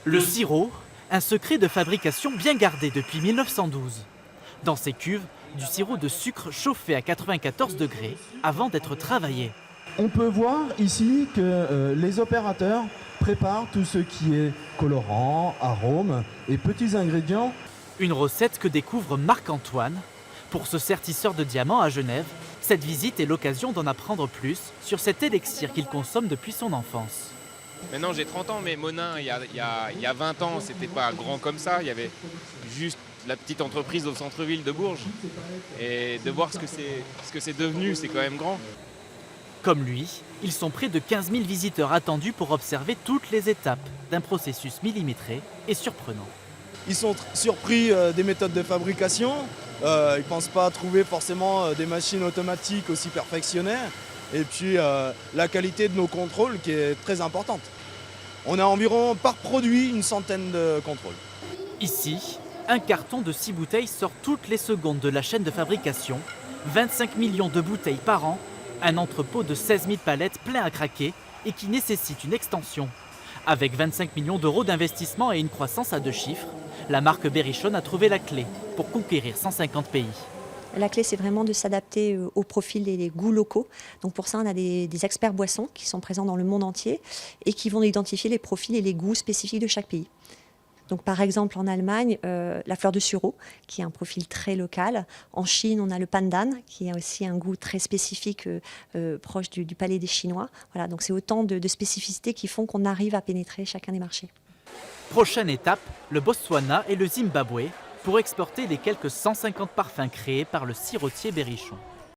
Le sirop, un secret de fabrication bien gardé depuis 1912. Dans ces cuves, du sirop de sucre chauffé à 94 degrés avant d'être travaillé. On peut voir ici que les opérateurs préparent tout ce qui est colorant, arômes et petits ingrédients. Une recette que découvre Marc-Antoine. Pour ce sertisseur de diamants à Genève, cette visite est l'occasion d'en apprendre plus sur cet élixir qu'il consomme depuis son enfance. Maintenant j'ai 30 ans, mais Monin, il y a 20 ans, c'était pas grand comme ça. Il y avait juste la petite entreprise au centre-ville de Bourges. Et de voir ce que c'est devenu, c'est quand même grand. Comme lui, ils sont près de 15 000 visiteurs attendus pour observer toutes les étapes d'un processus millimétré et surprenant. Ils sont surpris des méthodes de fabrication. Ils ne pensent pas trouver forcément des machines automatiques aussi perfectionnées. Et puis la qualité de nos contrôles qui est très importante. On a environ par produit une centaine de contrôles. Ici, un carton de 6 bouteilles sort toutes les secondes de la chaîne de fabrication, 25 millions de bouteilles par an, un entrepôt de 16 000 palettes plein à craquer et qui nécessite une extension. Avec 25 millions d'euros d'investissement et une croissance à 2 chiffres, la marque Berrichonne a trouvé la clé pour conquérir 150 pays. La clé, c'est vraiment de s'adapter au profil et les goûts locaux. Donc pour ça, on a des experts boissons qui sont présents dans le monde entier et qui vont identifier les profils et les goûts spécifiques de chaque pays. Donc par exemple, en Allemagne, la fleur de sureau, qui est un profil très local. En Chine, on a le pandan, qui a aussi un goût très spécifique, proche du palais des Chinois. Voilà, donc c'est autant de spécificités qui font qu'on arrive à pénétrer chacun des marchés. Prochaine étape, le Botswana et le Zimbabwe pour exporter les quelques 150 parfums créés par le sirotier Berrichon.